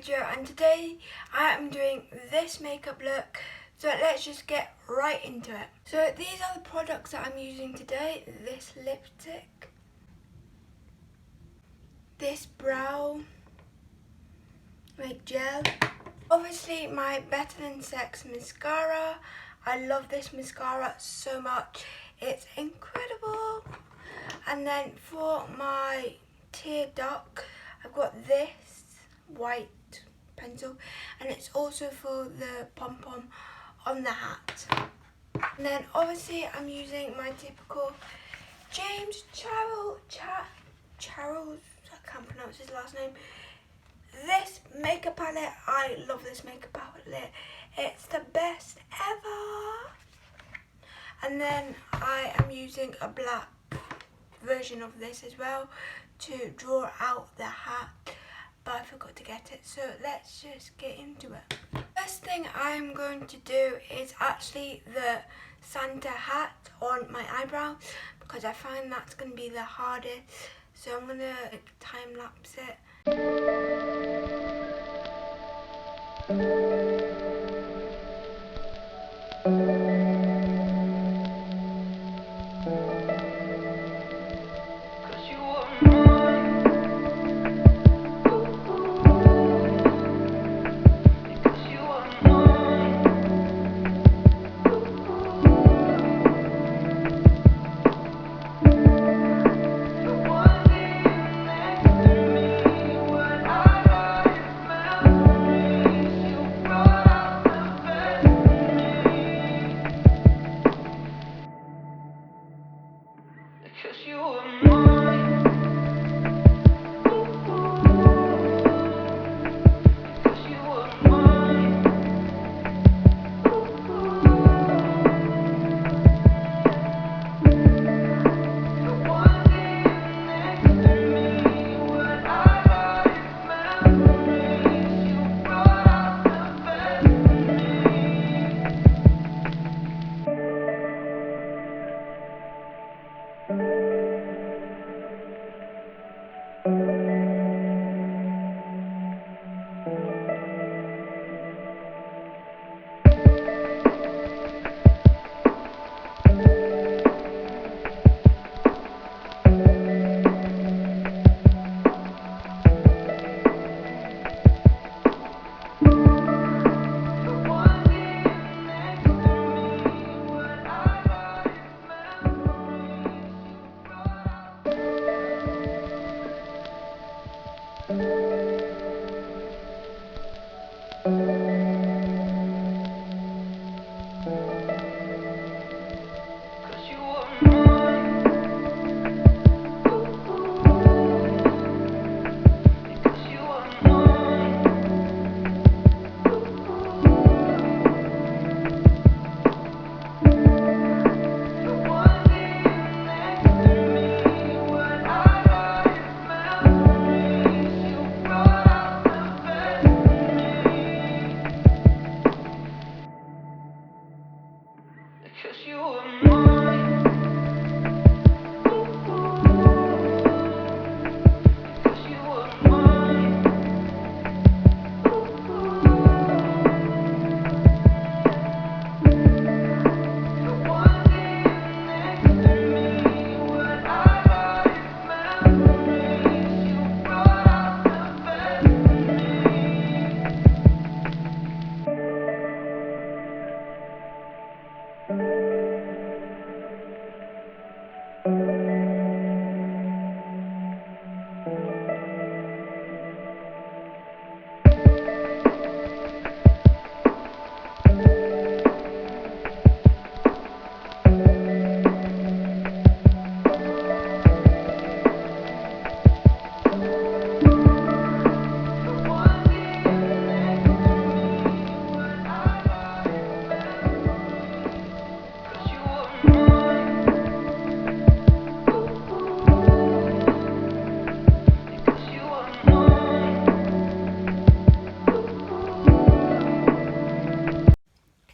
video, and today I am doing this makeup look, so let's just get right into it. So these are the products that I'm using today. This lipstick, this brow make gel, obviously my Better Than Sex mascara. I love this mascara so much, it's incredible. And then for my tear duct, I've got this white pencil, and it's also for the pom-pom on the hat. And then obviously I'm using my typical James Charles, I can't pronounce his last name. This makeup palette, I love this makeup palette. It's the best ever. And then I am using a black version of this as well to draw out the hat, but I forgot to get it, so let's just get into it. First thing I'm going to do is actually the Santa hat on my eyebrow, because I find that's going to be the hardest, so I'm going to time lapse it.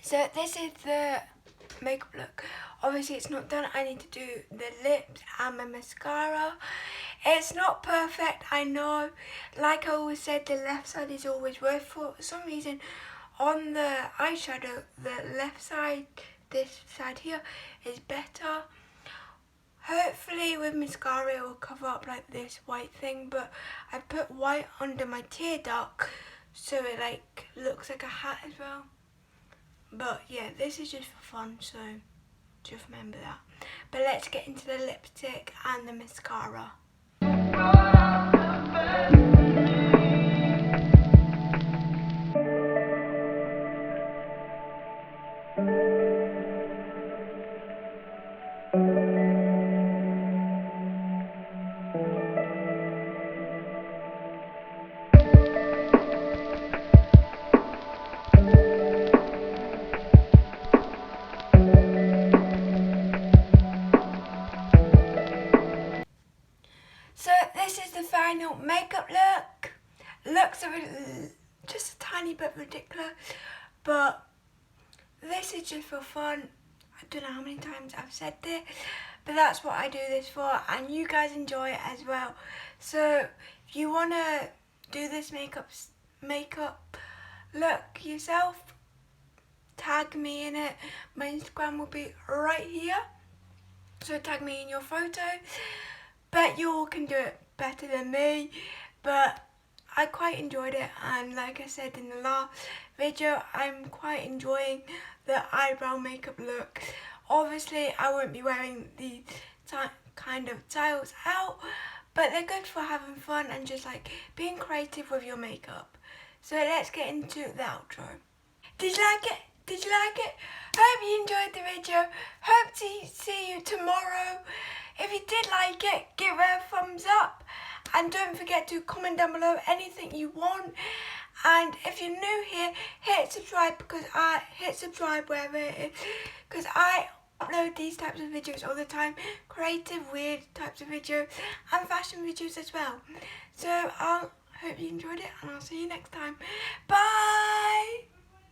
So this is the makeup look. Obviously it's not done. I need to do the lips and my mascara. It's not perfect, I know. Like I always said, the left side is always worse. For some reason, on the eyeshadow, the left side, this side here, is better. Hopefully with mascara it will cover up like this white thing, but I put white under my tear duct so it like looks like a hat as well. But yeah, this is just for fun, so just remember that. But let's get into the lipstick and the mascara. So this is the final makeup look. Looks just a tiny bit ridiculous, but this is just for fun. I don't know how many times I've said it, but that's what I do this for, and you guys enjoy it as well. So if you want to do this makeup look yourself, tag me in it. My Instagram will be right here, so tag me in your photo. Bet you all can do it better than me, but I quite enjoyed it, and like I said in the last video, I'm quite enjoying the eyebrow makeup look. Obviously I won't be wearing the kind of tiles out, but they're good for having fun and just like being creative with your makeup. So let's get into the outro. Did you like it? Did you like it? Hope you enjoyed the video. Hope to see you tomorrow. If you did like it, give it a thumbs up. And don't forget to comment down below anything you want. And if you're new here, hit subscribe wherever it is. Because I upload these types of videos all the time. Creative, weird types of videos. And fashion videos as well. So I hope you enjoyed it. And I'll see you next time. Bye!